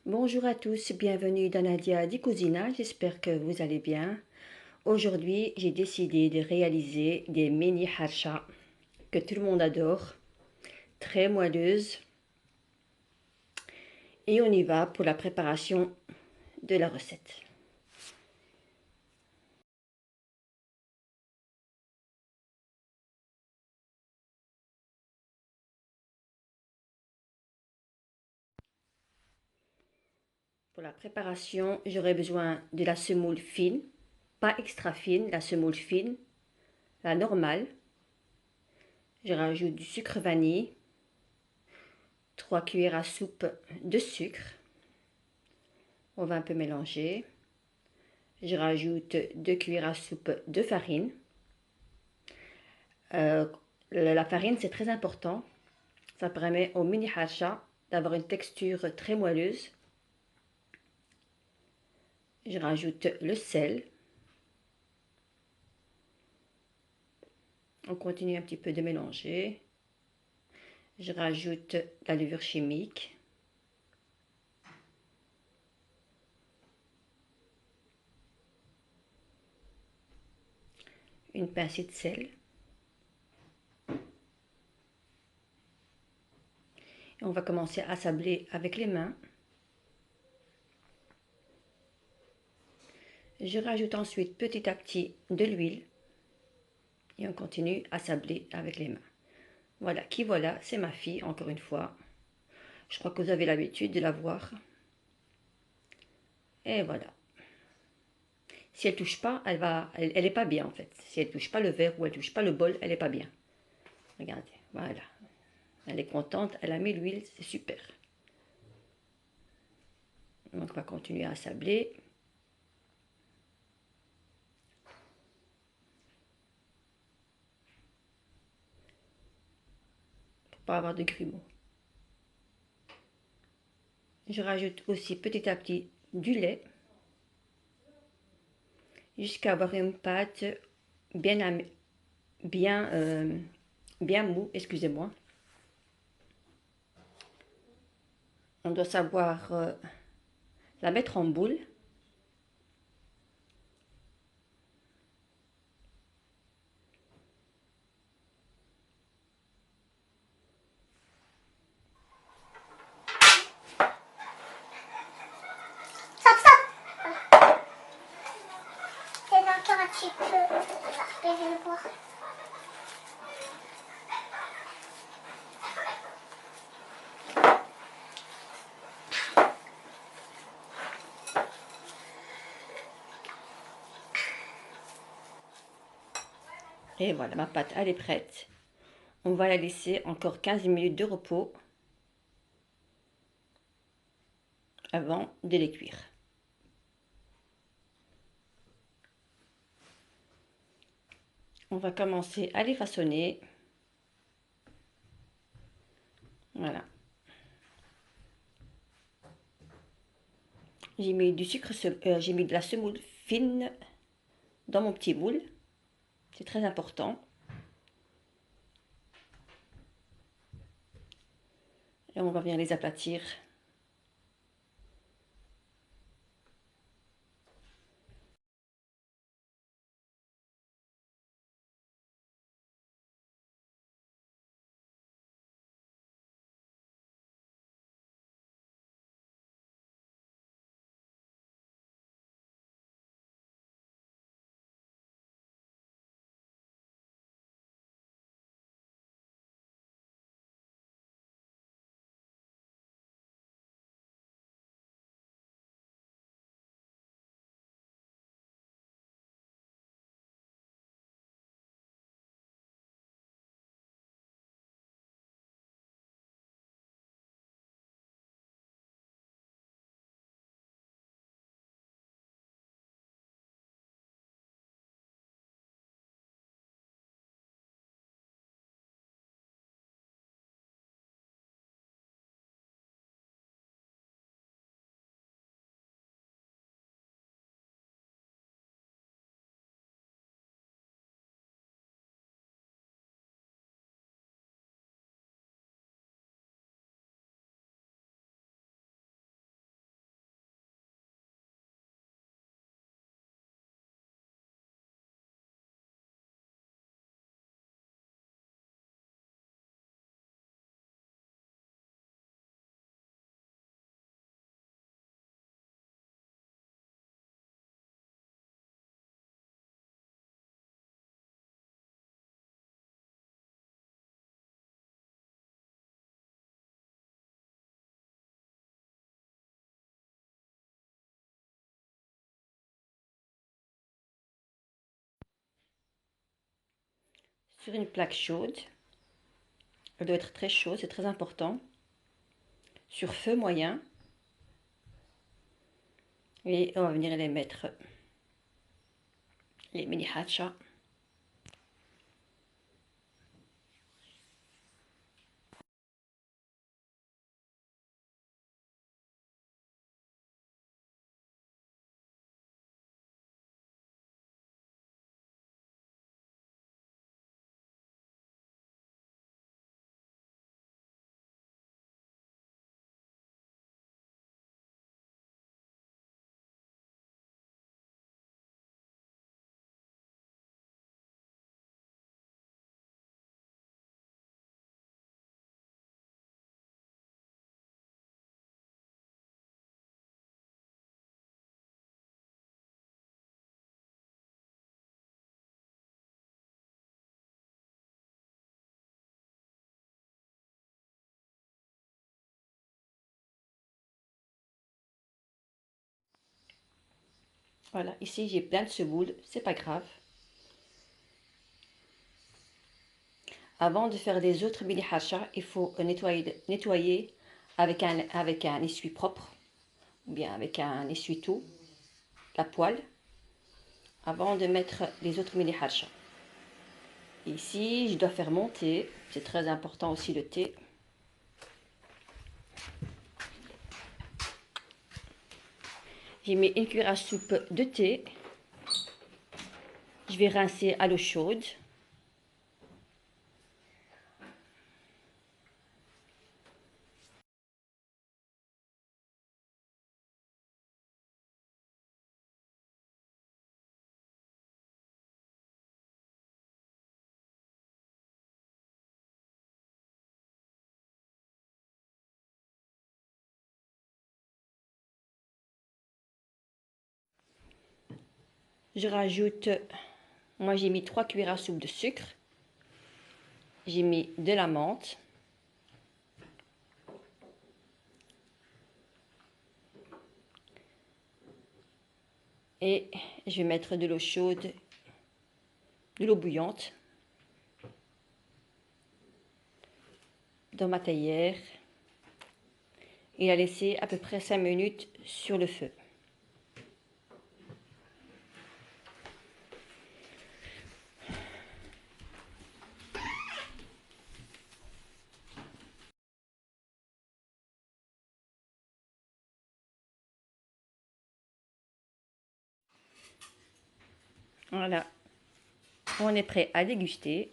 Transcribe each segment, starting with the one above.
Bonjour à tous, bienvenue dans Nadia di Cucina, j'espère que vous allez bien. Aujourd'hui, j'ai décidé de réaliser des mini harsha que tout le monde adore, très moelleuses. Et on y va pour la préparation de la recette. Pour la préparation, j'aurai besoin de la semoule fine, pas extra fine, la semoule fine, la normale. Je rajoute du sucre vanille, 3 cuillères à soupe de sucre. On va un peu mélanger. Je rajoute 2 cuillères à soupe de farine. Euh, la farine, c'est très important. Ça permet au mini hacha d'avoir une texture très moelleuse. Je rajoute le sel. On continue un petit peu de mélanger. Je rajoute la levure chimique. Une pincée de sel. Et on va commencer à sabler avec les mains. Je rajoute ensuite petit à petit de l'huile. Et on continue à sabler avec les mains. Voilà, qui voilà, c'est ma fille, encore une fois. Je crois que vous avez l'habitude de la voir. Et voilà. Si elle touche pas, elle est pas bien en fait. Si elle touche pas le verre ou elle touche pas le bol, elle est pas bien. Regardez, voilà. Elle est contente, elle a mis l'huile, c'est super. Donc on va continuer à sabler. Pour pas avoir de grumeaux. Je rajoute aussi petit à petit du lait. Jusqu'à avoir une pâte bien, bien, bien mou, excusez-moi. On doit savoir la mettre en boule. Stop, stop. C'est encore un petit peu. Je vais le voir. Et voilà, ma pâte, elle est prête. On va la laisser encore 15 minutes de repos avant de les cuire. On va commencer à les façonner. Voilà. J'ai mis j'ai mis de la semoule fine dans mon petit moule. C'est très important. Et on va venir les aplatir. sur une plaque chaude. Elle doit être très chaude, c'est très important. Sur feu moyen. Et on va venir les mettre, les mini hatchas. Voilà, ici j'ai plein de semoule, c'est pas grave. Avant de faire les autres mini hachas, il faut nettoyer avec un essuie propre, ou bien avec un essuie-tout, la poêle, avant de mettre les autres mini hachas. Ici, je dois faire mon thé, c'est très important aussi le thé. J'ai mis une cuillère à soupe de thé. Je vais rincer à l'eau chaude. Je rajoute, moi j'ai mis 3 cuillères à soupe de sucre. J'ai mis de la menthe. Et je vais mettre de l'eau chaude, de l'eau bouillante dans ma théière et la laisser à peu près 5 minutes sur le feu. Voilà, on est prêt à déguster.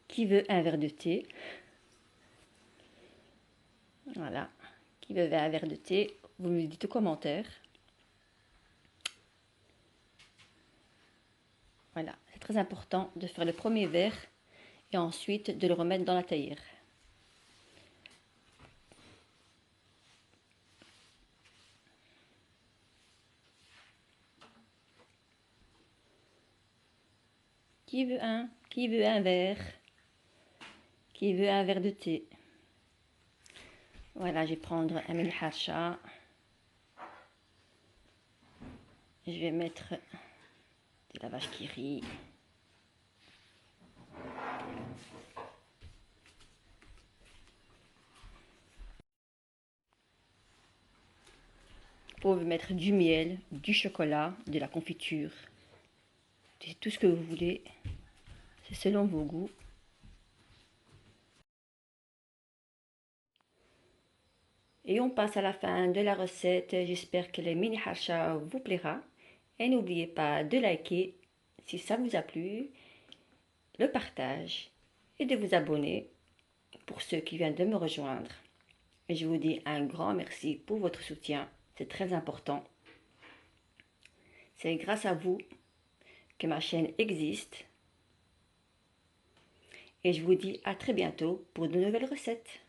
Qui veut un verre de thé? Voilà, qui veut un verre de thé? Vous me le dites aux commentaires. Voilà, c'est très important de faire le premier verre et ensuite de le remettre dans la théière. Qui veut un? Qui veut un verre? Qui veut un verre de thé? Voilà, je vais prendre un mini hacha. Je vais mettre de la vache qui rit. Vous pouvez mettre du miel, du chocolat, de la confiture. C'est tout ce que vous voulez. C'est selon vos goûts. Et on passe à la fin de la recette. J'espère que les mini hachas vous plaira. Et n'oubliez pas de liker si ça vous a plu, le partage et de vous abonner pour ceux qui viennent de me rejoindre. Et je vous dis un grand merci pour votre soutien. C'est très important. C'est grâce à vous que ma chaîne existe. Et je vous dis à très bientôt pour de nouvelles recettes.